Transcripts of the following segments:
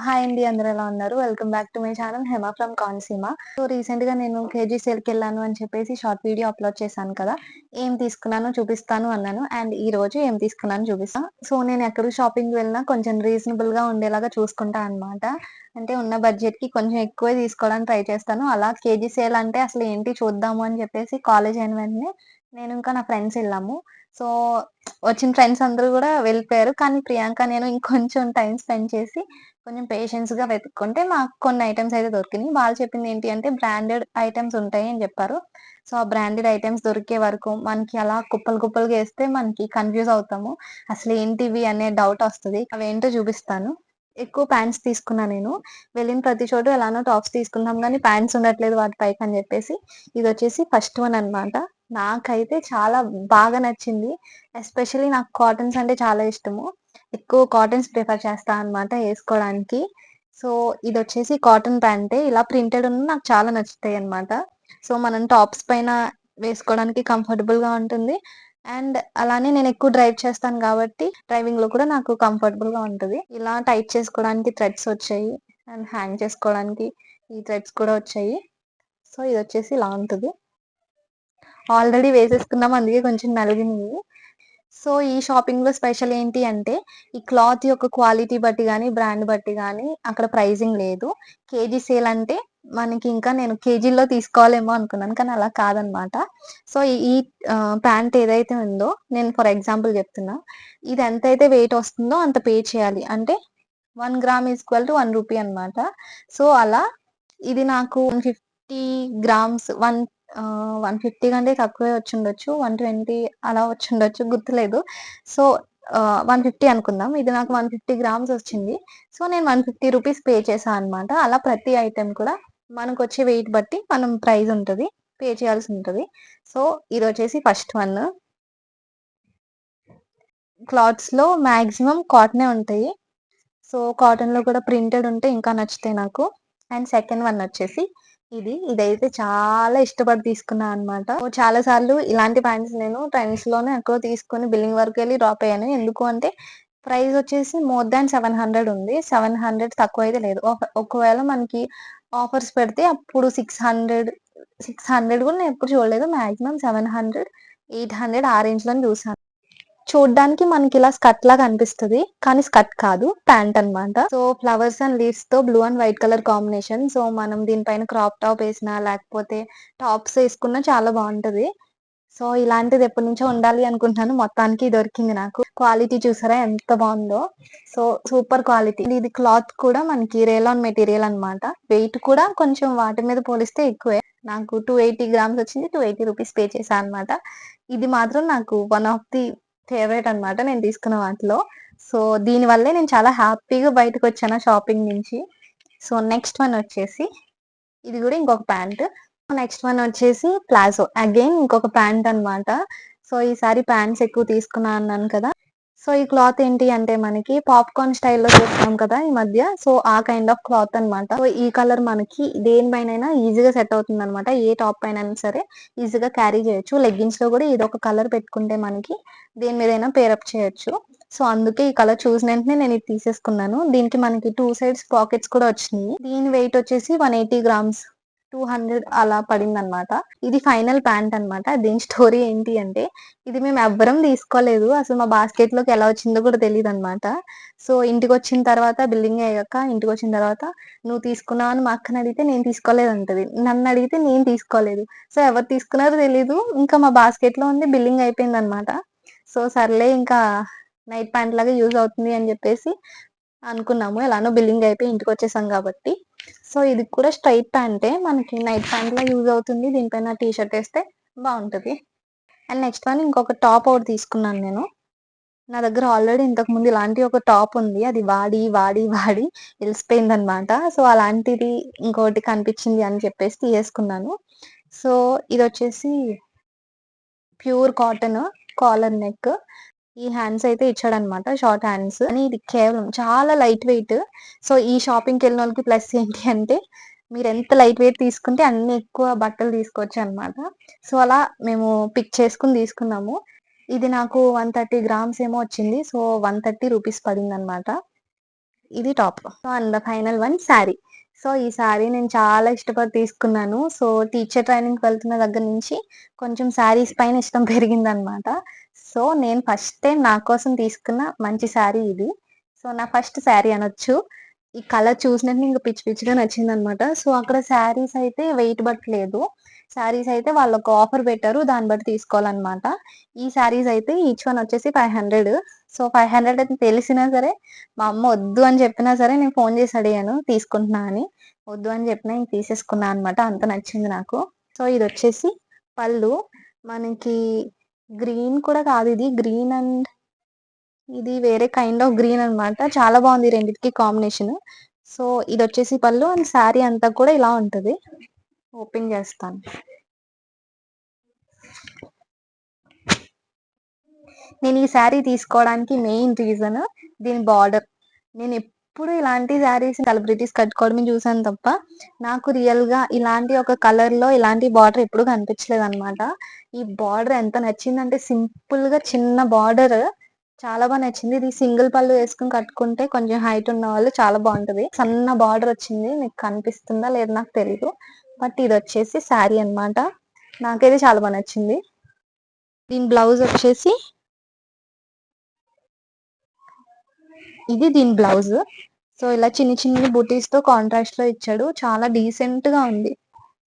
Hi అండి. అందరూ ఎలా ఉన్నారు? Welcome back to my channel Hema from Konaseema. రీసెంట్‌గా నేను కేజీ సేల్‌కెళ్ళాను అని చెప్పేసి షార్ట్ వీడియో అప్‌లోడ్ చేశాను కదా! ఏం తీసుకున్నానో చూపిస్తాను అన్నాను. అండ్ ఈరోజు ఏం తీసుకున్నానో చూపిస్తా. నేను ఎక్కడికి షాపింగ్‌కి వెళ్ళినా కొంచెం రీజనబుల్‌గా ఉండేలాగా చూసుకుంటా అనమాట. అంటే ఉన్న బడ్జెట్‌కి కొంచెం ఎక్కువే తీసుకోవడానికి ట్రై చేస్తాను. అలా కేజీ సేల్ అంటే అసలు ఏంటి చూద్దాము అని చెప్పేసి కాలేజ్ అయిన వెంటనే నేను ఇంకా నా ఫ్రెండ్స్ ఎళ్ళాము. సో, వచ్చిన ఫ్రెండ్స్ అందరూ గూడా వెళ్ళిపోయారు. కానీ ప్రియాంక, నేను ఇంకొంచెం టైమ్ స్పెండ్ చేసి కొంచెం పేషెన్స్‌గా వెతుక్కుంటే మాకు కొన్ని ఐటెమ్స్ అయితే దొరికినియి. వాళ్ళు చెప్పిందేంటి అంటే బ్రాండెడ్ ఐటెమ్స్ ఉంటాయి అని జెప్పారు. ఆ బ్రాండెడ్ ఐటెమ్స్ దొరికే వరకు మనకి అలా కుప్పలు కుప్పలుగా ఏస్తే మనకి కన్‌ఫ్యూజ్ అవుతాము. అసలేంటివి అనే డౌటొస్తది. అవేంటో జూపిస్తాను. ఎక్కువ ప్యాంట్స్ తీసుకున్నా నేను. వెళ్ళిన ప్రతి చోట ఎలానో టాప్స్ తీసుకుందాం గానీ ప్యాంట్స్ ఉండట్లేదు వాటి పైకని జెప్పేసి ఇదొచ్చేసి ఫస్ట్ వన్ అనమాట. నాకైతే చాలా బాగా నచ్చింది. ఎస్పెషల్లీ నాకు కాటన్స్ అంటే చాలా ఇష్టము. ఎక్కువ కాటన్స్ ప్రిఫర్ చేస్తా అనమాట ఏసుకోడానికి. So, ఇదొచ్చేసి cotton ప్యాంటే. ఇలా ప్రింటెడ్ ఉన్న నాకు చాలా నచ్చుతాయన్నమాట. మనం టాప్స్ పైన వేసుకోవడానికి కంఫర్టబుల్‌గా ఉంటుంది. అండ్ అలానే నేనెక్కువ డ్రైవ్ చేస్తాను గాబట్టి, డ్రైవింగ్‌లో కూడా నాకు కంఫర్టబుల్‌గా ఉంటది. ఇలా టైట్ చేసుకోవడానికి థ్రెడ్స్ వచ్చాయి. అండ్ హ్యాంగ్ చేసుకోవడానికి ఈ థ్రెడ్స్ కూడా వచ్చాయి. ఇదొచ్చేసి ఇలా ఉంటది. ఆల్రెడీ వేసేసుకున్నాం. అందుకే కొంచెం నలిగినియి. ఈ షాపింగ్‌లో స్పెషల్ ఏంటి అంటే, ఈ క్లాత్ యొక్క క్వాలిటీ బట్టి గాని, బ్రాండ్ బట్టి గాని అక్కడ ప్రైజింగ్ లేదు. కేజీ సేల్ అంటే మనకి ఇంకా నేను కేజీల్లో తీసుకోవాలేమో అనుకున్నాను. కానీ అలా కాదనమాట. సో, ఈ ప్యాంట్ ఏదైతే ఉందో నేను ఫర్ ఎగ్జాంపుల్ చెప్తున్నా. ఇది ఎంతైతే వెయిట్ వస్తుందో అంత పే చేయాలి. అంటే 1 గ్రామ్ ఈక్వల్ టు 1 రూపీ అనమాట. అలా ఇది నాకు 150 గ్రామ్స్ 150 కంటే తక్కువే వచ్చుండొచ్చు. 120 అలా వచ్చుండొచ్చు గుర్తులేదు. సో, 150 అనుకుందాం. ఇది నాకు 150 గ్రామ్స్ వచ్చింది. నేను 150 రూపీస్ పే చేశా అనమాట. అలా ప్రతి ఐటెమ్ కూడా మనకొచ్చే వెయిట్ బట్టి మనం ప్రైస్ ఉంటది. పే చేయాల్సుంటది. ఇదొచ్చేసి ఫస్ట్ వన్. క్లాత్స్‌లో మాక్సిమం కాటనే ఉంటాయి. కాటన్‌లో కూడా ప్రింటెడ్ ఉంటే ఇంకా నచ్చుతాయి నాకు. అండ్ సెకండ్ వన్ వచ్చేసి ఇదైతే చాలా ఇష్టపడి తీసుకున్నా అనమాట. చాలా సార్లు ఇలాంటి ప్యాంట్స్ నేను ట్రెండ్స్‌లోనే ఎక్కడో తీసుకొని బిల్లింగ్ వరకెళ్ళి డ్రాప్ అయ్యాను. ఎందుకు అంటే ప్రైస్ వచ్చేసి మోర్ దాన్ 700 ఉంది. 700 తక్కువైతే లేదు. ఒకవేళ మనకి ఆఫర్స్ పెడితే అప్పుడు 600 కూడా నేనెప్పుడు చూడలేదు. మాక్సిమం 700, 800 ఆ రేంజ్‌లోనే చూసాను. చూడ్డానికి మనకిలా స్కర్ట్ లాగా అనిపిస్తది. కానీ స్కర్ట్ కాదు. ప్యాంట్ అన్నమాట. ఫ్లవర్స్ అండ్ లీవ్స్‌తో blue and white colour combination. మనం దీనిపైన క్రాప్ టాప్ ఏసినా, లేకపోతే టాప్స్ ఏసుకున్నా చాలా బావుంటది. ఇలాంటిది ఎప్పటినుంచో ఉండాలి అనుకుంటున్నాను. మొత్తానికి దొరికింది నాకు. క్వాలిటీ చూసారా ఎంత బావుందో. Super quality. ఇది క్లాత్ కూడా మనకి రేలాన్ మెటీరియల్ అన్నమాట. వెయిట్ కూడా కొంచెం వాటి మీద పోలిస్తే ఎక్కువే. నాకు 280 గ్రామ్స్ వచ్చింది. 280 రూపీస్ పే చేశా అన్నమాట. ఇది మాత్రం నాకు వన్ ఆఫ్ ది ఫేవరెట్ అన్నమాట నేను తీసుకున్న వాటిలో. సో, దీని వల్లే నేను చాలా హ్యాపీగా బయటకొచ్చాను షాపింగ్ నుంచి. నెక్స్ట్ వన్ వచ్చేసి ఇది గూడా ఇంకొక ప్యాంట్. నెక్స్ట్ వన్ వచ్చేసి ప్లాజో. అగైన్ ఇంకొక ప్యాంట్ అన్నమాట. ఈసారి ప్యాంట్స్ ఎక్కువ తీసుకున్నా అన్నాను కదా! ఈ క్లాత్ ఏంటి అంటే మనకి పాప్‌కార్న్ స్టైల్‌లో చూస్తున్నాం కదా ఈ మధ్య. ఆ కైండ్ ఆఫ్ క్లాత్ అన్నమాట. ఈ కలర్ మనకి దేనిపైనైనా ఈజీగా సెట్ అవుతుందన్నమాట. ఏ టాప్ పైనైనా సరే ఈజీగా క్యారీ చేయొచ్చు. లెగ్గిన్స్‌లో కూడా ఇదొక కలర్ పెట్టుకుంటే మనకి దేని మీదైనా పేరప్ చేయొచ్చు. అందుకే ఈ కలర్ చూసిన వెంటనే నేను ఇది తీసేసుకున్నాను. దీనికి మనకి 2 సైడ్స్ పాకెట్స్ కూడా వచ్చినియి. దీని వెయిట్ వచ్చేసి 180 గ్రామ్స్. 200 అలా పడిందన్నమాట. ఇది ఫైనల్ ప్యాంట్ అన్నమాట. దీని స్టోరీ ఏంటి అంటే ఇది మేమెవ్వరం తీసుకోలేదు. అసలు మా బాస్కెట్‌లోకి ఎలా వచ్చిందో కూడా తెలీదనమాట. ఇంటికొచ్చిన తర్వాత బిల్లింగ్ అయ్యాక ఇంటికొచ్చిన తర్వాత "నువ్వు తీసుకున్నావా?" అని మా అక్కనడిగితే నేను తీసుకోలేదంటది. నన్నడిగితే నేను తీసుకోలేదు. ఎవరు తీసుకున్నారో తెలీదు. ఇంకా మా బాస్కెట్‌లో ఉంది. బిల్లింగ్ అయిపోయిందనమాట. సర్లే ఇంకా నైట్ ప్యాంట్ లాగా యూజ్ అవుతుంది అని జెప్పేసి అనుకున్నాము. ఎలానో బిల్లింగ్ అయిపోయి ఇంటికొచ్చేసాం గాబట్టి. ఇది కూడా స్ట్రెయిట్ ప్యాంటే. మనకి నైట్ ప్యాంట్‌లా యూజ్ అవుతుంది. దీనిపైన టీ షర్ట్ ఏస్తే బావుంటది. అండ్ నెక్స్ట్ వన్ ఇంకొక టాప్ ఒకటి తీసుకున్నాను నేను. నా దగ్గర ఆల్రెడీ ఇంతకుముందు ఇలాంటి ఒక టాప్ ఉంది. అది వాడి ఎలిసిపోయిందనమాట. అలాంటిది ఇంకోటి కనిపించింది అని చెప్పేసి తీసేసుకున్నాను. ఇదొచ్చేసి ప్యూర్ కాటన్ కాలర్ నెక్. ఈ హ్యాండ్స్ అయితే ఇచ్చాడనమాట. Short hands. కానీ ఇది కేవలం చాలా లైట్ వెయిట్. ఈ షాపింగ్‌కెళ్ళినోళ్ళకి ప్లస్ ఏంటి అంటే మీరెంత లైట్ వెయిట్ తీసుకుంటే అన్ని ఎక్కువ బట్టలు తీసుకోవచ్చనమాట. అలా మేము పిక్ చేసుకొని తీసుకున్నాము. ఇది నాకు 130 గ్రామ్స్ ఏమో వచ్చింది. 130 రూపీస్ పడిందనమాట. ఇది top. So and the final one sari. So ఈ శారీ నేను చాలా ఇష్టపడి తీసుకున్నాను. సో టీచర్ ట్రైనింగ్‌కి వెళ్తున్న దగ్గర నుంచి కొంచెం శారీస్ పైన ఇష్టం పెరిగిందనమాట. సో నేను ఫస్ట్ టైమ్ నా కోసం తీసుకున్న మంచి శారీ ఇది. సో నా ఫస్ట్ శారీ అనొచ్చు. ఈ కలర్ చూసినట్టే ఇంక పిచ్చి పిచ్చిగా నచ్చిందనమాట. సో అక్కడ శారీస్ అయితే వెయిట్ బట్టి లేదు. శారీస్ అయితే వాళ్ళొక ఆఫర్ పెట్టారు. దాన్ని బట్టి తీసుకోవాలనమాట. ఈ శారీస్ అయితే ఈచ్ వన్ వచ్చేసి 500. సో 500 అని తెలిసినా సరే మా అమ్మ వద్దు అని చెప్పినా సరే నేను ఫోన్ చేసి అడిగాను తీసుకుంటున్నా అని. వద్దు అని చెప్పినా ఇంక తీసేసుకున్నా అనమాట. అంత నచ్చింది నాకు. సో ఇదొచ్చేసి పళ్ళు. మనకి గ్రీన్ కూడా కాదు ఇది. గ్రీన్ అండ్ ఇది వేరే కైండ్ ఆఫ్ గ్రీన్ అనమాట. చాలా బాగుంది రెండిటికి కాంబినేషన్. సో ఇదొచ్చేసి పళ్ళు అండ్ శారీ అంతా కూడా ఇలా ఉంటది. ఓపెన్ చేస్తాను. నేను ఈ శారీ తీసుకోవడానికి మెయిన్ రీజన్ దీని బార్డర్. నేను ఎప్పుడు ఇలాంటి శారీస్ సెలబ్రిటీస్ కట్టుకోవడమే చూసాను తప్ప నాకు రియల్ గా ఇలాంటి ఒక కలర్ లో ఇలాంటి బార్డర్ ఎప్పుడు కనిపించలేదు అనమాట. ఈ బార్డర్ ఎంత నచ్చిందంటే సింపుల్ గా చిన్న బార్డర్ చాలా బాగా నచ్చింది. ఇది సింగిల్ పళ్ళు వేసుకుని కట్టుకుంటే కొంచెం హైట్ ఉన్న వాళ్ళు చాలా బాగుంటది. సన్న బార్డర్ వచ్చింది. మీకు కనిపిస్తుందా లేదు నాకు తెలీదు. బట్ ఇది వచ్చేసి శారీ అన్నమాట. నాకైతే చాలా బాగా నచ్చింది. దీని బ్లౌజ్ వచ్చేసి ఇది దీని బ్లౌజ్. సో ఇలా చిన్ని చిన్ని బుటీస్ తో కాంట్రాస్ట్ లో ఇచ్చాడు. చాలా డీసెంట్ గా ఉంది.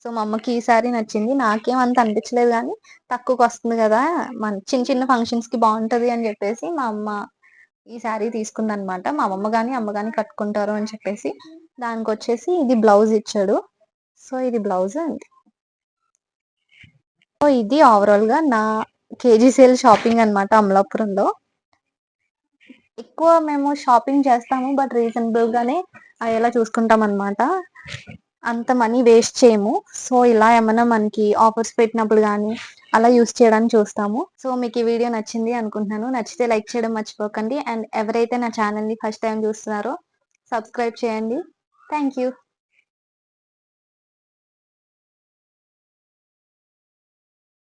సో మా అమ్మకి ఈ సారీ నచ్చింది. నాకేం అంత అనిపించలేదు కానీ తక్కువకి వస్తుంది కదా మన చిన్న చిన్న ఫంక్షన్స్ కి బాగుంటది అని చెప్పేసి మా అమ్మ ఈ సారీ తీసుకుందనమాట. మా అమ్మమ్మ గాని అమ్మ గాని కట్టుకుంటారు అని చెప్పేసి దానికి వచ్చేసి ఇది బ్లౌజ్ ఇచ్చాడు. సో ఇది బ్లౌజ్ అండి. సో ఇది ఓవరాల్ గా నా కేజీ సేల్ షాపింగ్ అనమాట అమలాపురంలో. ఎక్కువ మేము షాపింగ్ చేస్తాము బట్ రీజనబుల్ గానే అయ్యేలా చూసుకుంటాం అనమాట. అంత మనీ వేస్ట్ చేయము. సో ఇలా ఏమైనా మనకి ఆఫర్స్ పెట్టినప్పుడు కానీ అలా యూస్ చేయడానికి చూస్తాము. సో మీకు ఈ వీడియో నచ్చింది అనుకుంటున్నాను. నచ్చితే లైక్ చేయడం మర్చిపోకండి. అండ్ ఎవరైతే నా ఛానల్ ని ఫస్ట్ టైం చూస్తున్నారో సబ్స్క్రైబ్ చేయండి. Thank you.